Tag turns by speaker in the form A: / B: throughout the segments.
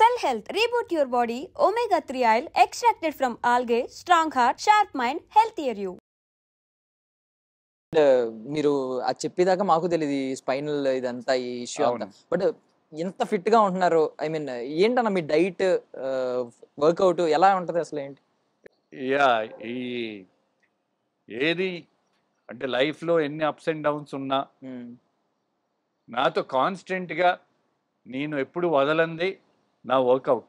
A: Cell Health, reboot your body, omega-3 oil extracted from algae, strong heart, sharp mind, healthier you.
B: మీరు అది చెప్పేదాకా మాకు తెలియదు ఈ స్పైనల్ ఇదంతా ఈ ఇష్యూ అంతా. బట్ ఎంత ఫిట్ గా ఉంటున్నారు? ఐ మీన్ ఏంటన్నా మీ డైట్, వర్కౌట్ ఎలా ఉంటది అసలు ఏంటి?
C: యా ఈ ఏది అంటే లైఫ్ లో ఎన్ని అప్స్ అండ్ డౌన్స్ ఉన్నా నాతో కాన్స్టెంట్ గా నేను ఎప్పుడు వదలంది నా వర్కౌట్.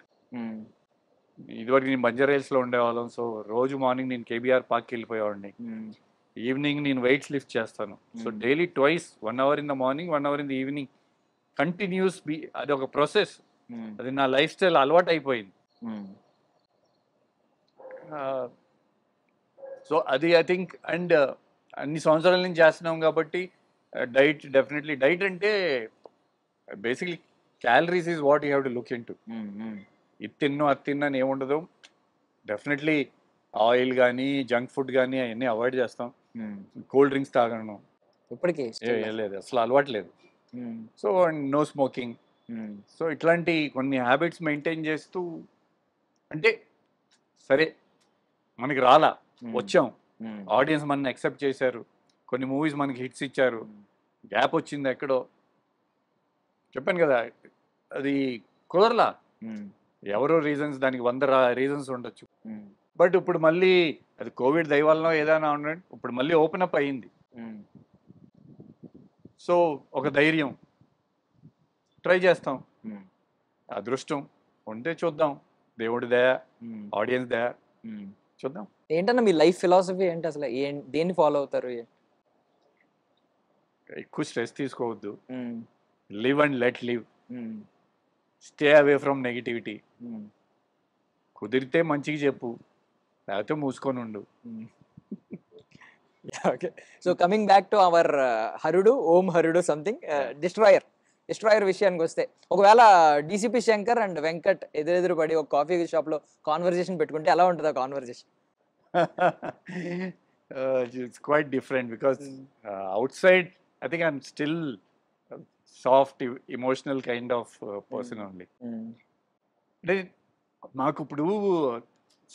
C: ఇదివరకు నేను బంజారా లో ఉండేవాళ్ళం. సో రోజు మార్నింగ్ నేను కేబీఆర్ పార్క్కి వెళ్ళిపోయేవాడిని. ఈవినింగ్ నేను వెయిట్స్ లిఫ్ట్ చేస్తాను. So daily twice, 1 hour in the morning, 1 hour in the evening. Continuous అది ఒక ప్రాసెస్. అది నా లైఫ్ స్టైల్ అలవాటు అయిపోయింది. సో అది ఐ థింక్ అండ్ అన్ని సంవత్సరాల నుంచి చేస్తున్నాం కాబట్టి డైట్, డెఫినెట్లీ డైట్ అంటే basically calories is what you have to look in to. ఇది తిన్ను అది తిన్నాను ఏముండదు. డెఫినెట్లీ ఆయిల్ కానీ జంక్ ఫుడ్ కానీ అవన్నీ అవాయిడ్ చేస్తాం. కోల్డ్ డ్రింక్స్ తాగను
B: ఇప్పటికీ
C: లేదు, అసలు అలవాటు లేదు. So and no smoking. So ఇట్లాంటి కొన్ని హ్యాబిట్స్ మెయింటైన్ చేస్తూ, అంటే సరే మనకి రాలా, వచ్చాం, ఆడియన్స్ మనని యాక్సెప్ట్ చేశారు, కొన్ని మూవీస్ మనకి హిట్స్ ఇచ్చారు, గ్యాప్ వచ్చింది ఎక్కడో, చెప్పాను కదా అది కుదరలా. ఎవరో రీజన్స్, దానికి 100 రీజన్స్ ఉండొచ్చు. బట్ ఇప్పుడు మళ్ళీ అది కోవిడ్ దయవలనో ఏదైనా ఉండండి, ఇప్పుడు మళ్ళీ ఓపెన్ అప్ అయ్యింది. సో ఒక ధైర్యం, ట్రై చేస్తాం. అదృష్టం ఉంటే చూద్దాం, దేవుడి దయ, ఆడియన్స్ దయ, చూద్దాం.
B: ఏంటన్నా మీ లైఫ్ ఫిలాసఫీ ఏంటి అసలు? దేన్ని ఫాలో అవుతారు?
C: ఎక్కువ స్ట్రెస్ తీసుకోవద్దు, live and let live, stay away from negativity. కుదిరితే మంచిగా చెప్పు, లేకపోతే మూసుకొని ఉండు.
B: Okay. So coming back to our Harudu, Om Harudu something, destroyer విషయానికి వస్తే, ఒకవేళ డీసీపీ శంకర్ అండ్ వెంకట్ ఎదురెదురు పడి ఒక కాఫీ షాప్ లో కాన్వర్జేషన్ పెట్టుకుంటే ఎలా ఉంటుంది ఆ conversation?
C: It's quite different because out side I think I'm still soft emotional kind of person only. అంటే మాకు ఇప్పుడు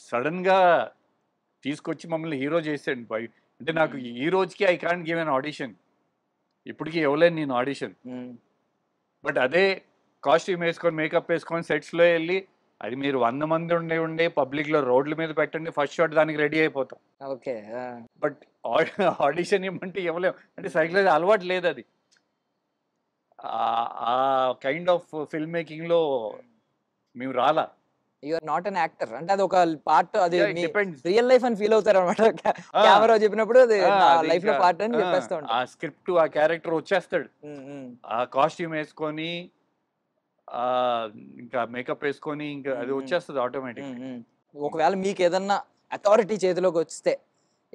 C: సడన్ గా తీసుకొచ్చి మమ్మల్ని హీరో చేసాడు. అంటే నాకు ఈ రోజుకి I can't give an audition, ఇప్పటికీ ఇవ్వలేను నేను ఆడిషన్. బట్ అదే కాస్ట్యూమ్ వేసుకొని, మేకప్ వేసుకొని సెట్స్లో వెళ్ళి, అది మీరు 100 మంది ఉండే పబ్లిక్లో రోడ్ల మీద పెట్టండి, ఫస్ట్ షాట్ దానికి రెడీ అయిపోతాం.
B: ఓకే.
C: బట్ ఆడిషన్ ఇవ్వమంటే ఇవ్వలేము, అంటే సైకిల్ అలవాటు లేదు. అది ఆ కైండ్ ఆఫ్ ఫిల్మ్ మేకింగ్లో మేము రాలా.
B: You are not an actor, అంటే అది ఒక పార్ట్, అది రియల్ లైఫ్ అని ఫీల్ అవుతారు అనమాట. కెమెరా చెప్పినప్పుడు అది లైఫ్ లో పార్ట్ అని చెప్పేస్తా ఉంటారు.
C: ఆ స్క్రిప్ట్, ఆ క్యారెక్టర్ వచ్చేస్తాడు, ఆ కాస్ట్యూమ్ వేసుకొని, ఇంకా మేకప్ వేసుకొని, ఇంకా అది వచ్చేస్తుంది ఆటోమేటిక్.
B: ఒకవేళ మీకు ఏదన్నా అథారిటీ చేతిలోకి వస్తే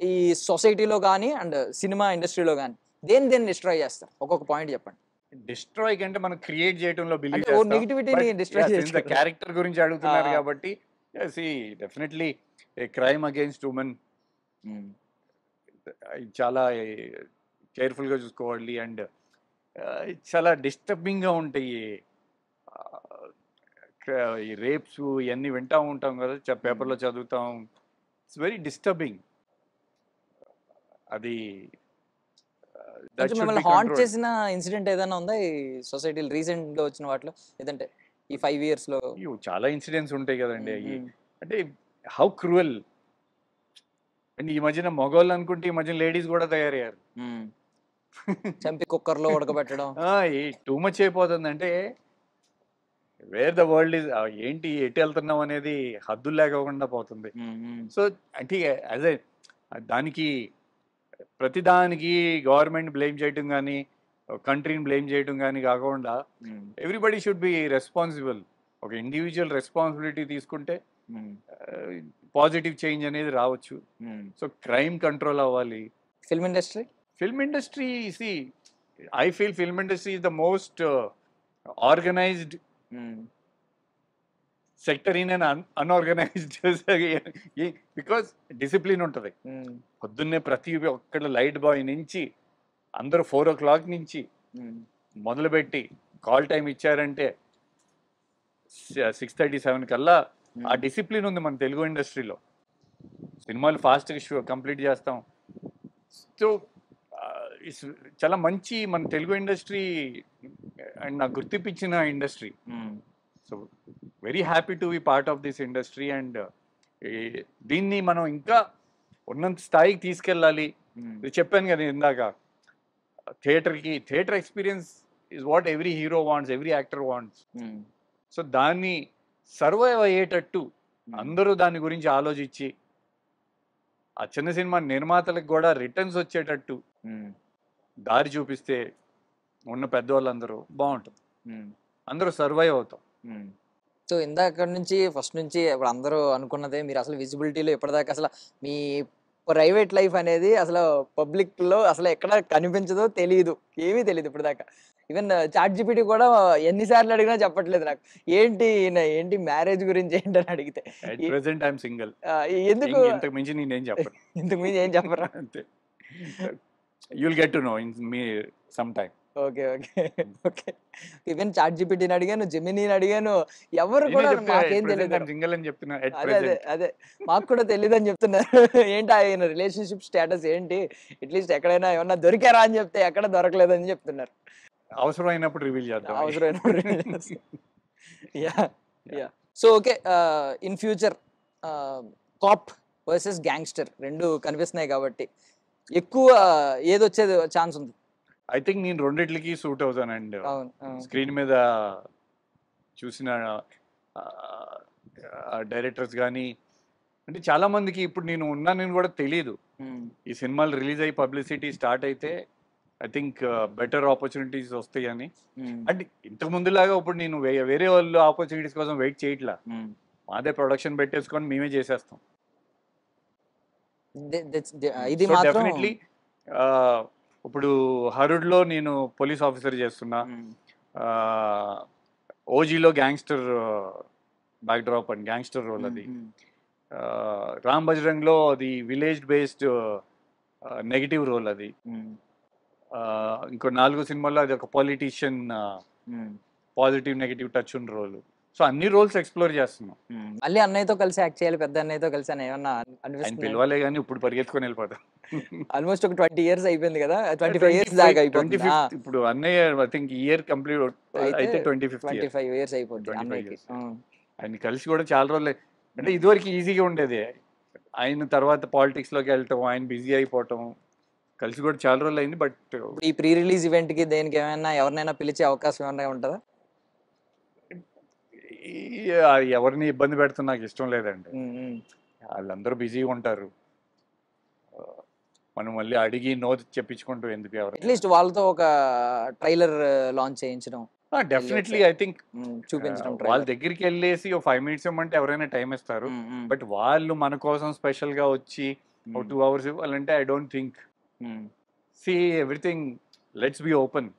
B: ఈ సొసైటీలో కానీ అండ్ సినిమా ఇండస్ట్రీలో కానీ దేన్ని డిస్ట్రాయ్ చేస్తారు? ఒక్కొక్క పాయింట్ చెప్పండి.
C: డిస్ట్రాయ్ కంటే మనం క్రియేట్ చేయడంలో బిలీవ్
B: చేస్తాం.
C: క్యారెక్టర్ గురించి అడుగుతున్నారు కాబట్టి డెఫినెట్లీ క్రైమ్ అగైన్స్ట్ ఉమెన్ చాలా కేర్ఫుల్ గా చూసుకోవాలి. అండ్ చాలా డిస్టర్బింగ్ గా ఉంటాయి ఈ రేప్స్, ఇవన్నీ వింటా ఉంటాం కదా, పేపర్లో చదువుతాం. It's very disturbing. అది
B: మిమ్మల్ని హాంట్ చేసిన ఇన్సిడెంట్ ఏదైనా ఉందా ఈ సొసైటీలో రీసెంట్ గా వచ్చిన వాటిలో? ఏదంటే ఈ 5 years లో
C: చాలా ఇన్సిడెంట్స్ ఉంటాయి కదండి. అవి అంటే హౌ క్రూయల్. అండ్ ఈ మధ్యన మగవాళ్ళు అనుకుంటే ఈ మధ్యన లేడీస్ కూడా తయారయ్యారు.
B: చంపి కుక్కర్లో ఉడకబెట్టడం
C: టూ మచ్ అయిపోతుంది. అంటే వేర్ ద వరల్డ్ ఇస్, ఏంటి ఎటు వెళ్తున్నాం అనేది హద్దులు లేకుండా పోతుంది. సో అంటే అదే దానికి ప్రతిదానికి గవర్నమెంట్ బ్లేమ్ చేయటం కానీ, కంట్రీని బ్లేమ్ చేయటం కానీ కాకుండా ఎవ్రీబడి షుడ్ బి రెస్పాన్సిబుల్. ఒక ఇండివిజువల్ రెస్పాన్సిబిలిటీ తీసుకుంటే పాజిటివ్ చేంజ్ అనేది రావచ్చు. సో క్రైమ్ కంట్రోల్ అవ్వాలి.
B: Film industry
C: I feel film industry is the most organised sector in and unorganised, because discipline ఉంటుంది. పొద్దున్నే ప్రతి ఒక్కళ్ళు లైట్ బాయ్ నుంచి అందరూ 4 o'clock నుంచి మొదలుపెట్టి కాల్ టైం ఇచ్చారంటే 6:37 కల్లా ఆ డిసిప్లిన్ ఉంది మన తెలుగు ఇండస్ట్రీలో. సినిమాలు ఫాస్ట్గా కంప్లీట్ చేస్తాం. సో చాలా మంచి మన తెలుగు ఇండస్ట్రీ అండ్ నాకు గుర్తించిన industry. So very happy to be part of this industry. And దీన్ని మనం ఇంకా ఉన్నంత స్థాయికి తీసుకెళ్ళాలి. ఇది చెప్పాను కదా ఇందాక, theatre experience is what every hero wants, every actor wants. So దాన్ని సర్వైవ్ అయ్యేటట్టు అందరూ దాని గురించి ఆలోచించి ఆ చిన్న సినిమా నిర్మాతలకు కూడా రిటర్న్స్ వచ్చేటట్టు దారి చూపిస్తే ఉన్న పెద్దవాళ్ళందరూ బాగుంటుంది, అందరూ సర్వైవ్ అవుతాం.
B: సో ఇందాక నుంచి ఫస్ట్ నుంచి ఇప్పుడు అందరూ అనుకున్నదే, మీరు అసలు విజిబిలిటీలో ఇప్పటిదాకా అసలు మీ ప్రైవేట్ లైఫ్ అనేది అసలు పబ్లిక్లో అసలు ఎక్కడ కనిపించదో తెలియదు, ఏమీ తెలియదు ఇప్పటిదాకా. ఈవెన్ చాట్ జీపీటీ కూడా ఎన్నిసార్లు అడిగినా చెప్పట్లేదు నాకు ఏంటి మ్యారేజ్ గురించి ఏంటని అడిగితే.
C: Present I'm single.
B: ఎందుకు
C: ఇంతకు మించి నేనేం చెప్పను.
B: ఇంతకు మించి ఏం చెప్పరా?
C: అంతే. You'll get to know in me some time.
B: Okay okay okay. Even chat జీపీటీని అడిగాను, జెమినీని అడిగాను, ఎవరు కూడా మాకేం తెలియదు.
C: సింగిల్ అని చెప్తున్నా.
B: అదే మాకు కూడా తెలియదు అని చెప్తున్నారు. ఏంటి ఆయన రిలేషన్షిప్ స్టేటస్ ఏంటి, అట్లీస్ట్ ఎక్కడైనా ఏమన్నా దొరికారా అని చెప్తే ఎక్కడ దొరకలేదని చెప్తున్నారు.
C: అవసరమైనప్పుడు రివీల్ చేద్దాం.
B: అవసరమైనప్పుడు. So okay, in future cop versus gangster రెండు కనిపిస్తున్నాయి కాబట్టి ఎక్కువ ఏది వచ్చేది ఛాన్స్ ఉంది?
C: ఐ థింక్ నేను రెండిట్లకి సూట్ అవుతాను. అండ్ స్క్రీన్ మీద చూసిన డైరెక్టర్స్ కానీ, అంటే చాలా మందికి ఇప్పుడు నేను ఉన్నానని కూడా తెలియదు. ఈ సినిమాలు రిలీజ్ అయ్యి పబ్లిసిటీ స్టార్ట్ అయితే ఐ థింక్ బెటర్ ఆపర్చునిటీస్ వస్తాయని. అంటే ఇంతకు ముందులాగా ఇప్పుడు నేను వేరే వాళ్ళు ఆపర్చునిటీస్ కోసం వెయిట్ చేయట్లా, మాదే ప్రొడక్షన్ పెట్టేసుకొని మేమే చేసేస్తాం.
B: ఇది
C: డెఫినెట్లీ ఇప్పుడు హరుడ్లో నేను పోలీస్ ఆఫీసర్ చేస్తున్నా, ఓజీలో gangster backdrop and gangster role అది, రామ్ బజరంగ్లో అది విలేజ్ బేస్డ్ నెగిటివ్ రోల్ అది, ఇంకో 4 సినిమాల్లో అది ఒక పొలిటీషియన్ పాజిటివ్ నెగిటివ్ టచ్ ఉన్న రోల్. సో అన్ని రోల్స్ ఎక్స్ప్లోర్ చేస్తున్నాం.
B: మళ్ళీ అన్నయ్యతో కలిసి యాక్ట్ చేయాలి, పెద్ద అన్నయ్యతో కలిసి అని ఏమన్నా అనిపిస్తుంది?
C: పిలవాలే కానీ ఇప్పుడు పరిగెత్తుకొని వెళ్ళిపోతాం.
B: ఆల్మోస్ట్ ఒక 20 years అయిపోయింది కదా, 25 years దాకా అయిపోయింది
C: ఇప్పుడు. అన్నయ్య ఐ థింక్ ఇయర్ కంప్లీట్ అయితే
B: 25 years అయిపోతుంది అన్నయ్యకి.
C: ఆయన కలిసి కూడా చాలా రోజులు. అంటే ఇదివరకు ఈజీగా ఉండేది, ఆయన తర్వాత పాలిటిక్స్ లోకి వెళ్ళటం, ఆయన బిజీ అయిపోవటం, కలిసి కూడా చాలా రోజులు అయింది. బట్
B: ఈ ప్రీ రిలీజ్ ఈవెంట్ కి దేనికి ఏమైనా ఎవరినైనా పిలిచే అవకాశం ఏమైనా ఉంటుందా?
C: ఎవరిని ఇబ్బంది పెడుతున్నా నాకు ఇష్టం లేదండి. వాళ్ళందరూ బిజీగా ఉంటారు, మనం మళ్ళీ అడిగి నో చెప్పించుకుంటూ ఎందుకు. ఎవరు
B: అట్లీస్ట్ వాళ్ళతో ఒక ట్రైలర్ లాంచ్ చేయించడం,
C: డెఫినెట్లీ ఐ థింక్
B: చూపించడం.
C: వాళ్ళ దగ్గరికి వెళ్ళేసి ఒక 5 minutes ఇవ్వమంటే ఎవరైనా టైం ఇస్తారు. బట్ వాళ్ళు మన కోసం స్పెషల్ గా వచ్చి ఒక 2 hours ఇవ్వాలంటే I don't think. See everything, let's be open.